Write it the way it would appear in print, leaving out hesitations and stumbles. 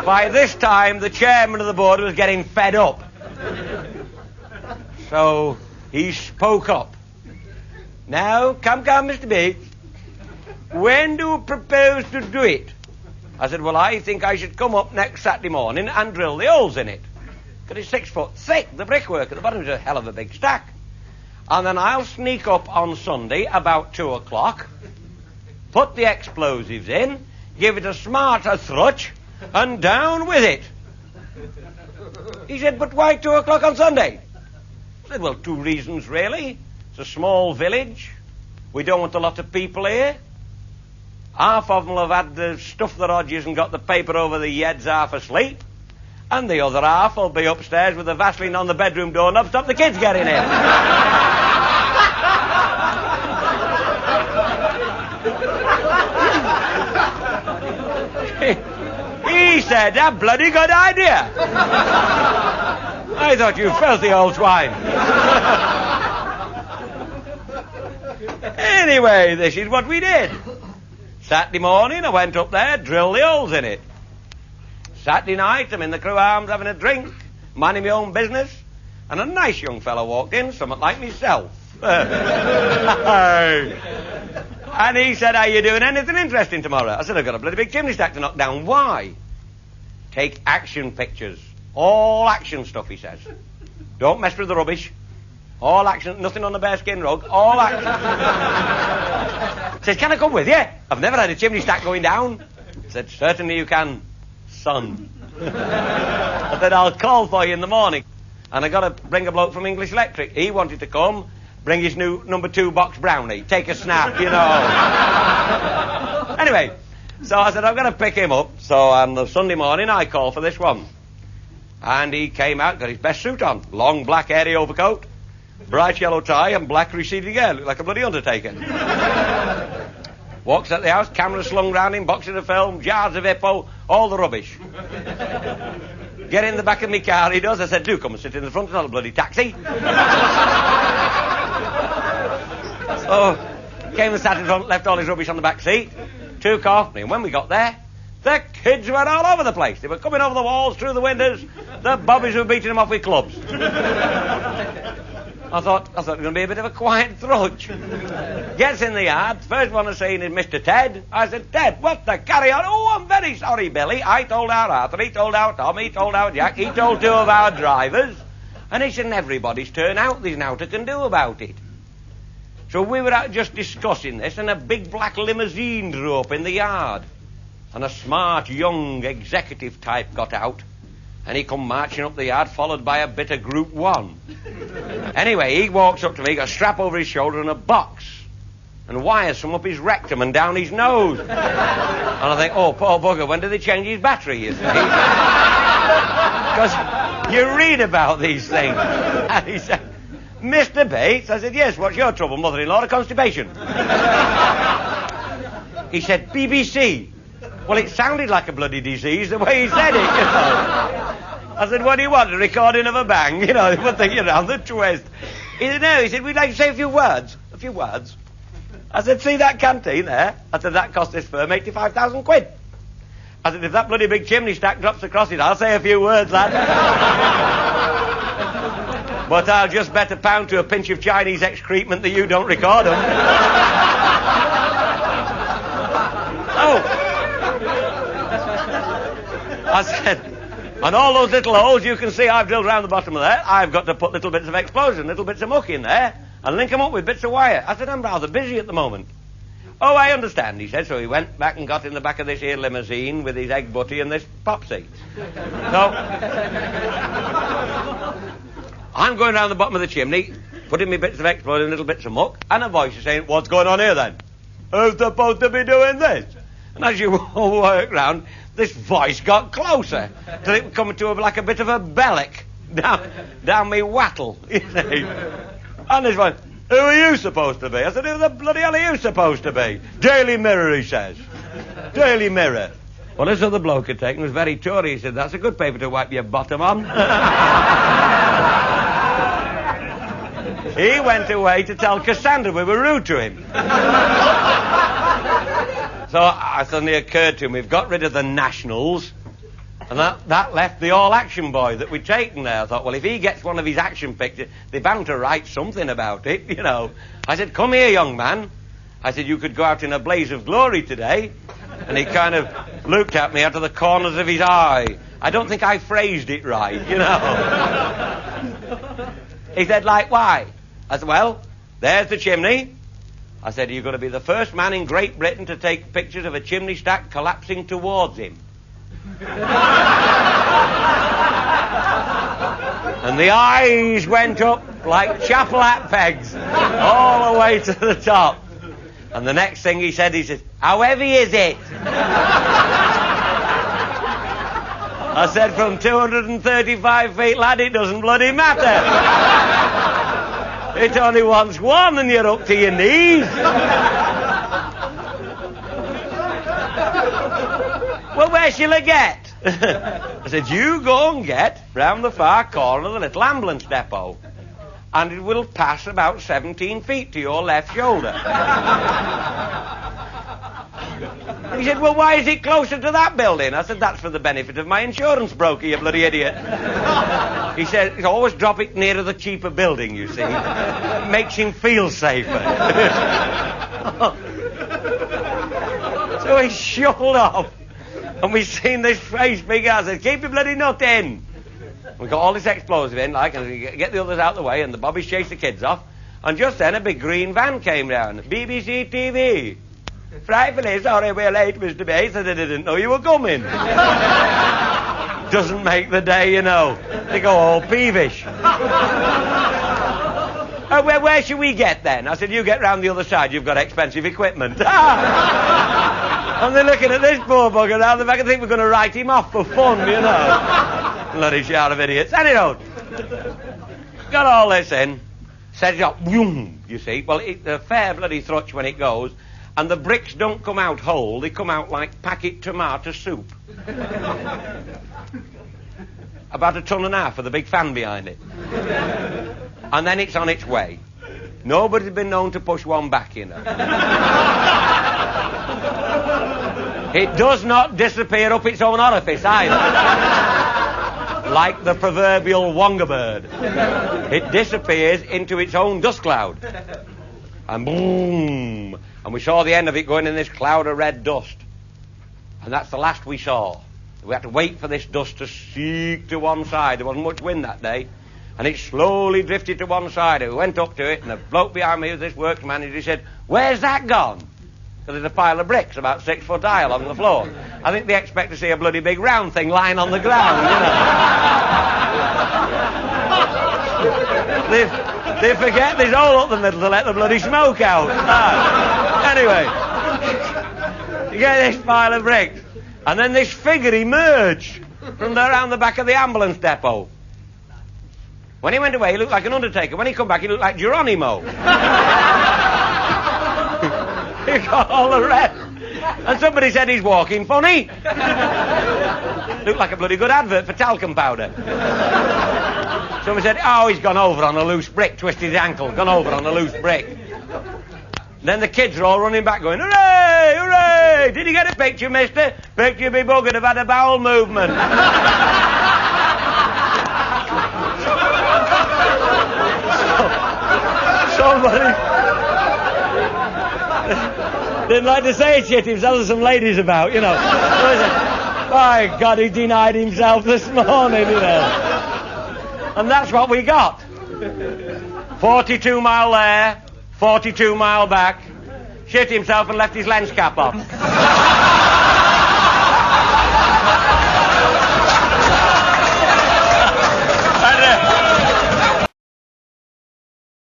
By this time, the chairman of the board was getting fed up. So he spoke up. Now, come, Mr. Bates. When do you propose to do it? I said, well, I think I should come up next Saturday morning and drill the holes in it. Because it's 6 foot thick, the brickwork at the bottom is a hell of a big stack. And then I'll sneak up on Sunday about 2 o'clock, put the explosives in, give it a smart thrutch, and down with it. He said, but why 2 o'clock on Sunday? I said, well, 2 reasons, really. It's a small village. We don't want a lot of people here. Half of them will have had stuffed their odges and got the paper over the heads half asleep. And the other half will be upstairs with the Vaseline on the bedroom doorknob, stop the kids getting in. He said, a bloody good idea. I thought you filthy old swine. Anyway, this is what we did. Saturday morning, I went up there, drilled the holes in it. Saturday night, I'm in the crew arms having a drink, minding my own business, and a nice young fellow walked in, somewhat like myself. And he said, are you doing anything interesting tomorrow? I said, I've got a bloody big chimney stack to knock down. Why? Take action pictures. All action stuff, he says. Don't mess with the rubbish. All action, nothing on the bearskin rug. All action. Says, can I come with you? I've never had a chimney stack going down. I said, certainly you can, son. I said, I'll call for you in the morning. And I got to bring a bloke from English Electric. He wanted to come, bring his new number 2 box brownie, take a snap, you know. Anyway, so I said, I'm going to pick him up. So on the Sunday morning, I called for this one. And he came out, got his best suit on. Long black hairy overcoat, bright yellow tie, and black receding hair. Looked like a bloody undertaker. Walks at the house, camera slung round him, boxes of film, jars of Hippo, all the rubbish. Get in the back of my car, he does. I said, do come and sit in the front, it's not a bloody taxi. So, came and sat in front, left all his rubbish on the back seat, took off, and when we got there, the kids were all over the place. They were coming over the walls, through the windows, the bobbies were beating them off with clubs. I thought it was going to be a bit of a quiet thrudge. Gets in the yard. First one I seen is Mr. Ted. I said, Ted, what the carry on? Oh, I'm very sorry, Billy. I told our Arthur, he told our Tom, he told our Jack, he told 2 of our drivers. And he said, everybody's turn out. There's naught I can do about it. So we were out just discussing this, and a big black limousine drew up in the yard. And a smart, young executive type got out. And he come marching up the yard, followed by a bit of Group 1. Anyway, he walks up to me, got a strap over his shoulder and a box, and wires from up his rectum and down his nose. And I think, oh, poor bugger, when do they change his battery, you see? Because you read about these things. And he said, Mr. Bates? I said, yes, what's your trouble, mother-in-law, or constipation? He said, BBC. Well, it sounded like a bloody disease the way he said it, you know. I said, what do you want, a recording of a bang? You know, one thing around the twist. He said, no, he said, we'd like to say a few words. A few words. I said, see that canteen there? I said, that cost this firm 85,000 quid. I said, if that bloody big chimney stack drops across it, I'll say a few words, lad. But I'll just bet £1 to a pinch of Chinese excrement that you don't record them. Oh. I said, on all those little holes you can see I've drilled around the bottom of there, I've got to put little bits of explosion, little bits of muck in there, and link them up with bits of wire. I said, I'm rather busy at the moment. Oh, I understand, he said. So he went back and got in the back of this here limousine with his egg butty and this popsy. So, I'm going round the bottom of the chimney, putting me bits of explosion, little bits of muck, and a voice is saying, what's going on here then? Who's supposed to be doing this? And as you work round, this voice got closer, till it was coming to like a bit of a belloc down me wattle, you see. And this one, who are you supposed to be? I said, who the bloody hell are you supposed to be? Daily Mirror, he says. Daily Mirror. Well, this other bloke had taken was very Tory. He said, that's a good paper to wipe your bottom on. He went away to tell Cassandra we were rude to him. So it suddenly occurred to him, we've got rid of the Nationals, And that left the all-action boy that we'd taken there. I thought, well, if he gets one of his action pictures, they're bound to write something about it, you know. I said, come here, young man. I said, you could go out in a blaze of glory today. And he kind of looked at me out of the corners of his eye. I don't think I phrased it right, you know. He said, like, why? I said, well, there's the chimney. I said, you're going to be the first man in Great Britain to take pictures of a chimney stack collapsing towards him. And the eyes went up like chapel hat pegs all the way to the top. And the next thing he said, how heavy is it? I said, from 235 feet, lad, it doesn't bloody matter. It only wants one and you're up to your knees. Well, where shall I get? I said, you go and get round the far corner of the little ambulance depot, and it will pass about 17 feet to your left shoulder. He said, well, why is it closer to that building? I said, that's for the benefit of my insurance broker, you bloody idiot. He said, always drop it nearer the cheaper building, you see. It makes him feel safer. So he shuffled off. And we seen this face figure. I said, keep your bloody nut in. We got all this explosive in, like, and we get the others out of the way, and the bobbies chased the kids off. And just then a big green van came down. BBC TV. Frightfully sorry we're late, Mr. Bates. I didn't know you were coming. Doesn't make the day, you know. They go all peevish. Where should we get then? I said, you get round the other side. You've got expensive equipment. And they're looking at this poor bugger down the back and think we're going to write him off for fun, you know. Bloody shout of idiots. Anyhow, got all this in, set it up, boom, you see. Well, it's a fair bloody thrutch when it goes, and the bricks don't come out whole, they come out like packet tomato soup. About 1.5 tons for the big fan behind it. And then it's on its way. Nobody's been known to push one back, you know. It does not disappear up its own orifice either. Like the proverbial wonga bird. It disappears into its own dust cloud. And boom! And we saw the end of it going in this cloud of red dust. And that's the last we saw. We had to wait for this dust to seek to one side. There wasn't much wind that day. And it slowly drifted to one side. We went up to it, and the bloke behind me, this works manager, he said, where's that gone? Because there's a pile of bricks about 6 foot high along the floor. I think they expect to see a bloody big round thing lying on the ground, you know. They forget there's all up the middle to let the bloody smoke out. Anyway, you get this pile of bricks, and then this figure emerged from around the back of the ambulance depot. When he went away, he looked like an undertaker. When he come back, he looked like Geronimo. He got all the rest. And somebody said he's walking funny. Looked like a bloody good advert for talcum powder. Somebody said, oh, he's gone over on a loose brick, twisted his ankle, gone over on a loose brick. Then the kids are all running back going, hooray, hooray! Did you get a picture, mister? Picture be buggered, have had a bowel movement. Somebody didn't like to say shit himself. There's some ladies about, you know. My God, he denied himself this morning, you know. And that's what we got. 42 mile there, 42 mile back. Shit himself and left his lens cap off.